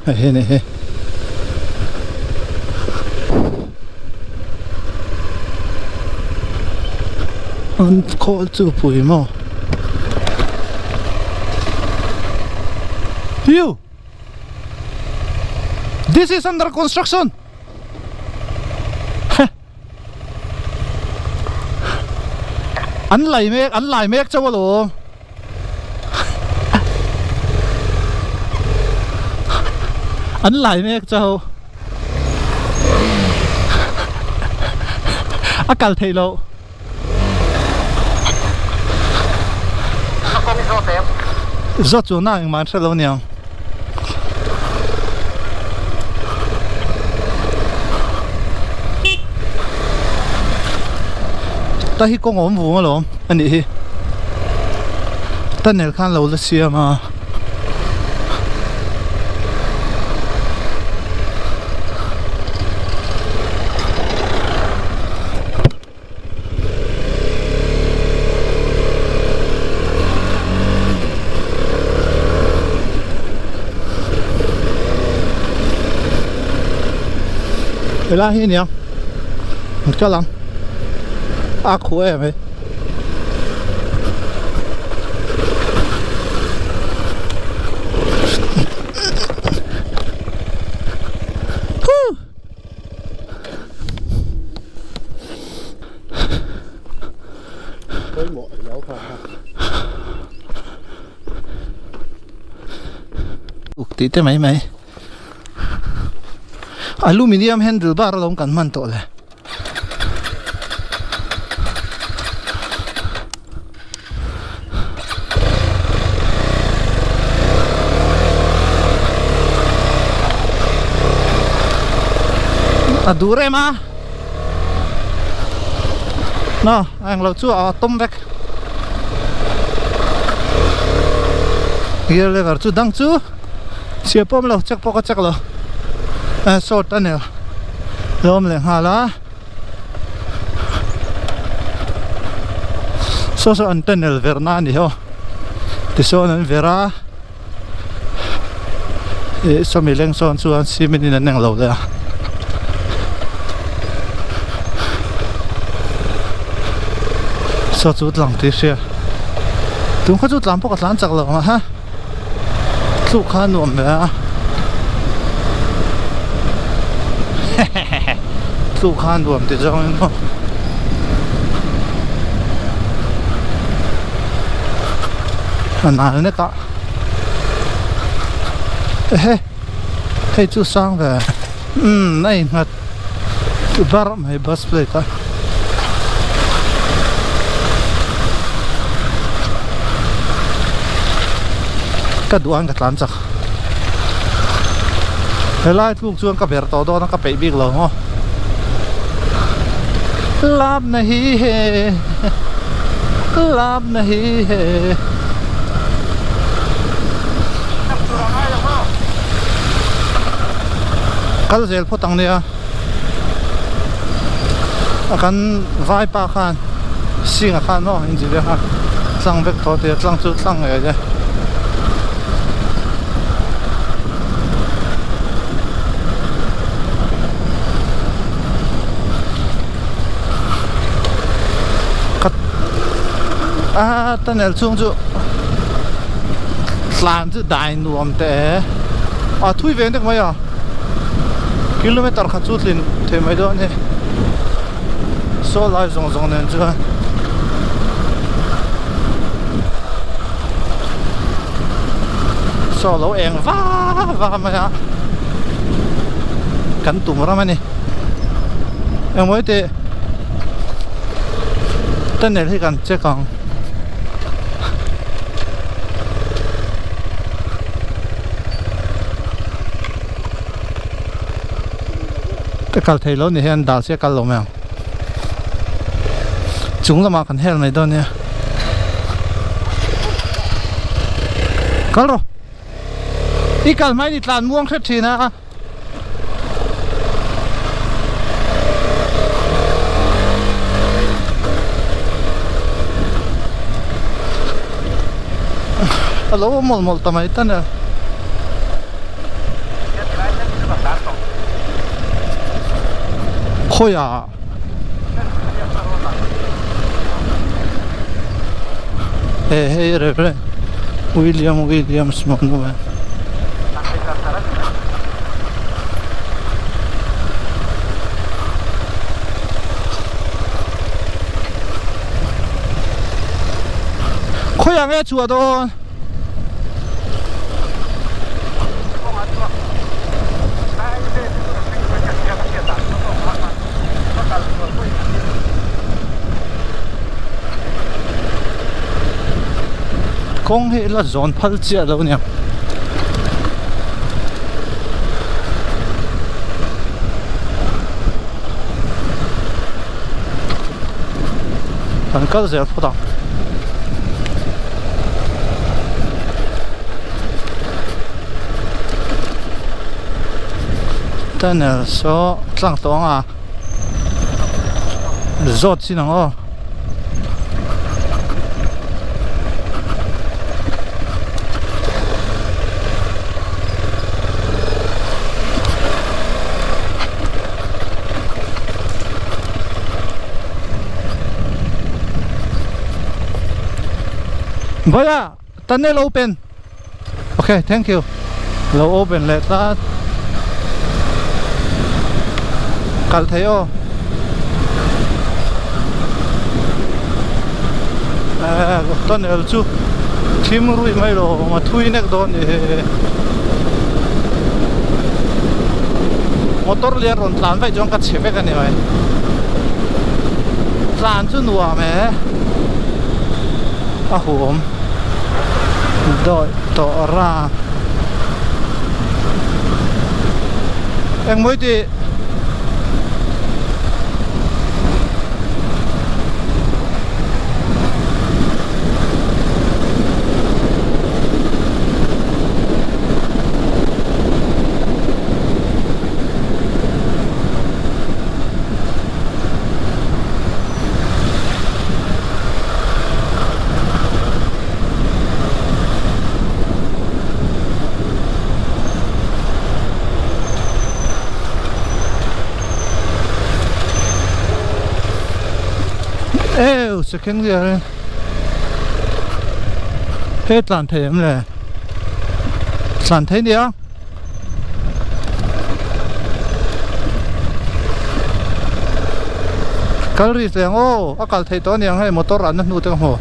He ne. An call chu pui mo. You. This is under construction. Anh lại mét cho vào anh lại mét cho akal thấy lâu rót chỗ nào mà sẽ lâu nhiều ta hi công ổn vụ mà lắm anh đi ta nè khăn lâu là xia mà là hi nhỉ một cái lắm khổ em ấy tí thế mấy aluminium handlebar lông cắn mặn tổ này dure mà no anh lâu chú tôm vẹt here lever chú đăng chú chia pom lâu chắc poka chắc lâu sort anh nè lom lên hà lá so anh tên el verna đi ho thì so anh vera so mi leng so anh chú anh xí mình nên lâu đấy so chút lòng tí xe đúng có chút làm bốc lán chặt lắm mà ha lúc khá nuông vậy lúc khá nuông thì giống nó nào nữa cả hey chú sang về này ngặt chú bar hay bus plate cái đuông cái lăn chắc, cái lại lúc chuông cái bẹt to đó nó cái bể big lâu ho, làm này he, cái gì phụ tăng này à, akan vai pa khan, sing khan no, ini dia khan, sang vek thot dia, sang chu sang này je. Tunnel chung chu slan chu dai nuam te thui ven tek mai kilometer kha chu tlin the mai do ne so lai zong nen chu so lo eng va ma ya kan tum ra ma ni em mới te tunnel hi kan che kang cái cal thấy lâu này hiện đào xe cal lâu mà chúng là mà cần heo này đâu nè cal rồi đi cal mấy đi làm muông hết thì nè alo mol tama ita nè khôi à hey rồi Williams mọi người khôi à nghe chùa đó con hệ là giòn phật chia đâu nhỉ phần cắt dễ phụ đạo tên là số tăng tổng à rót xin nào Vaya, tunnel open. Okay, thank you. Low open let that. Kal thayo. Tunnel chu. Thim rui mai ro ma thui nek don e. Motor lian ron tlan vai jong ka chepe ka ni mai. Tlan chu nuwa me. A hom. Đôi tỏ ra em mới đi second year hết làn thêm này làn thấy đi á calories liền ô ác thấy to nhiều hay motor ăn nó nuôi tiếng hồ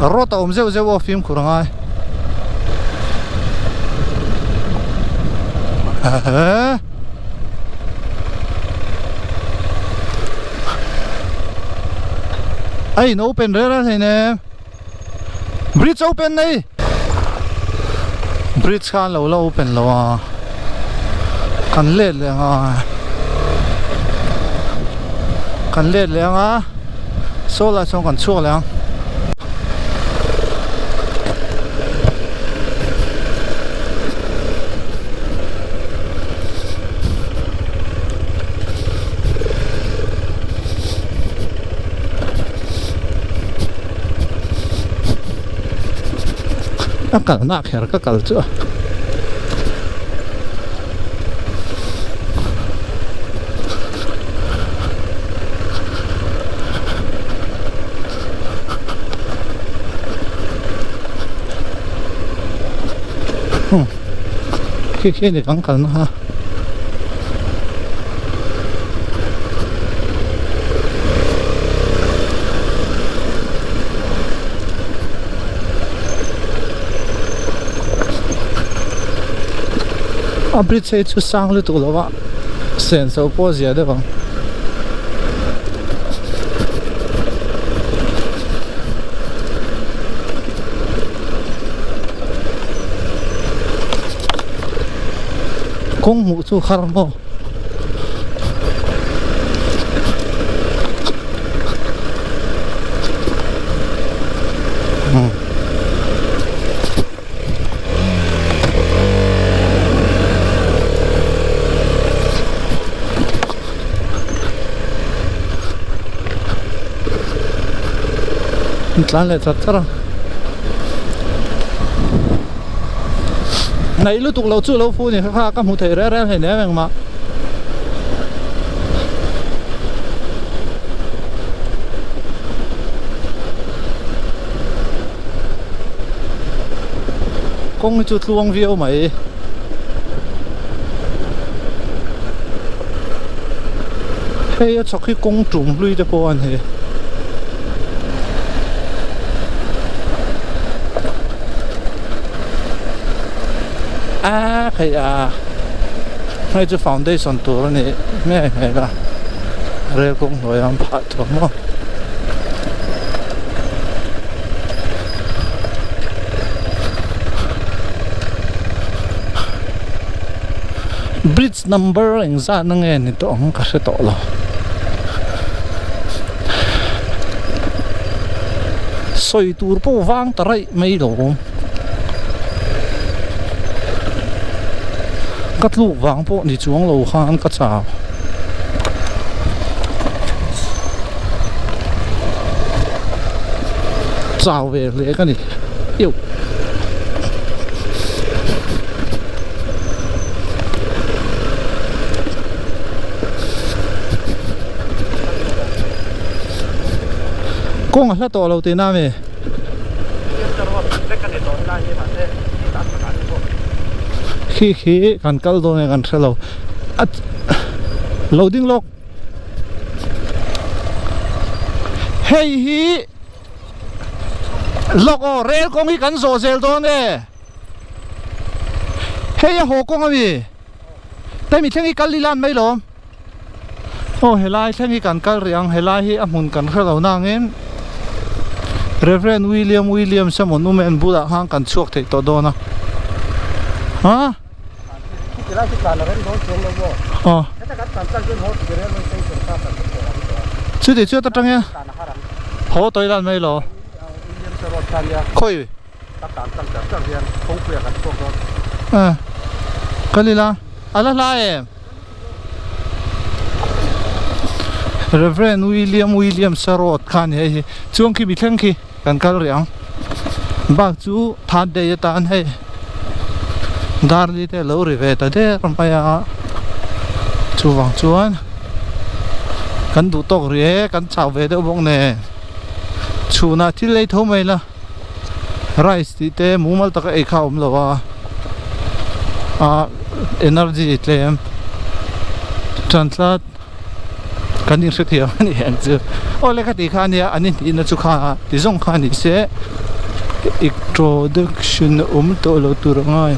Rota zeu zeu phim kurangai ai no open ra thế nè bridge open này bridge khan lo open lo à kan let le nga so la song kan chu le Akal nak her kakal chu khi này vẫn cần ha bridge say chu sang lu tu lo wa sen so po zia de bang kong mu chu khar mo tlan le chat chara này lúc tục lâu chưa lâu phu thì khác các mù thầy ra ra thì nè mà công chút luông view mày hay cho cái công trùng lui cho cô anh thì hay hay cho foundation tour này mẹ hay là rồi cũng nói ăn phát thôi mà bridge number anh ra năng nghe thì tôi không có sẽ tổ lo soi tour po vang tarai mấy đồ cắt lục vàng po thì chuông lầu khan cắt chào chào về lấy cái này yêu công là to lâu tiền nào vậy khi cần câu thôi cần sẽ lâu loading log hey hi log o rail công cái cần số sel thôi nè hey hồ công à mi tại mình thấy cái cần đi làm mấy lắm ô helai thấy cái cần câu riêng helai hi amun cần sẽ lâu nang em Reverend William sa monument Buddha hang kan chuak thei to do na ha oh chu de chu ta tang ya ho toi dan mai lo khoi kalila ala la em Reverend William Sarot khan he chuang ki bithang ki kan kal riang bak chu that de tan he dar li te lo ri ve ta de ram pa ya chu wang chuan kan du tok ri kan chau ve de bong ne chu na thil lei tho mai la rice ti te mumal tak e kha lo wa energy tlem translat kan ni set hiam ni an chu ole kha ti kha nia anin ti na chu kha ti zong kha ni se introduction to lo tur ngai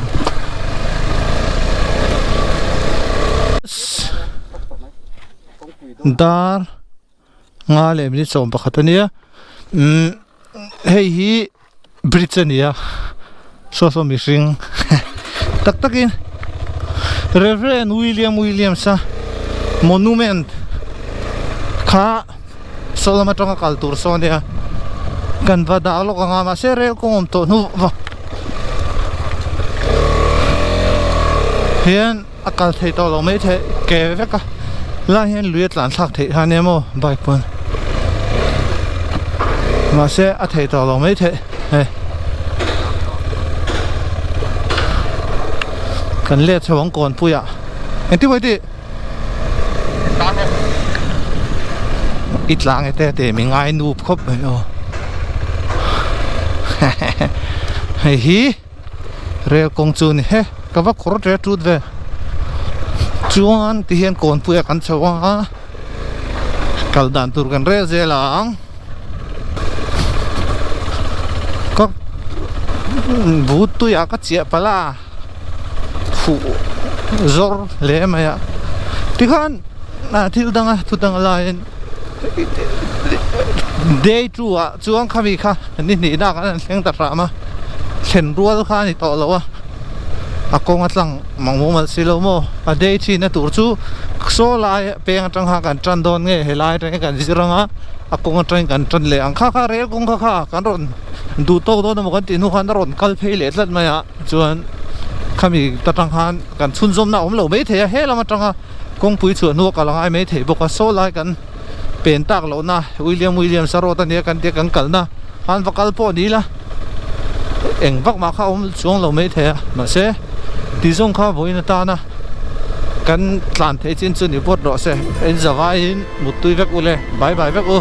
dar nga le mi chom pakhat ania hei hi Britannia so mi ring tak takin Reverend William sa monument kha solama tonga kaltur sonia kan vada lo nga ma serel kom to nu hian akal thei to lo me the ke veka la hian luet lan thak thei ha ne mo bai pon ma se a thei to lo me the he kan le chawang kon puya enti wai ti ít lang cái thế mình ai núp khóc vậy ô hay hi rêu công chu này he các bác khó rêu chút về chuan thì hiện còn puya kan chawa kal dan tur kan rêu ze lang các bút tu ya các chia pala phụ zor le maya thì kan na thil danga thu danga lain day two chuang khawi kha ni na kan thleng ta ra ma thlen rual kha ni to lo a kong atlang mangmo mal silo mo a day thi na tur chu so lai peng atang ha kan tran don nge helai tang kan ziranga a kong atang kan tran le ang kha rel kong kha kan ron du to do mo kan ti nu khan ron kal phei le tlat ma ya chuan khami tatang han kan chun zom na om lo me the he lama tanga kong pui chu nu ka langai me the boka so lai kan pen tak lo na William Sarot ania kan te kan kalna han vakal po ni la eng vak ma kha chuang lo mai the ma se ti zong kha voina ta na kan tlan the chin chu ni bot ro se en zawai in mutui vek ule bye bye vek u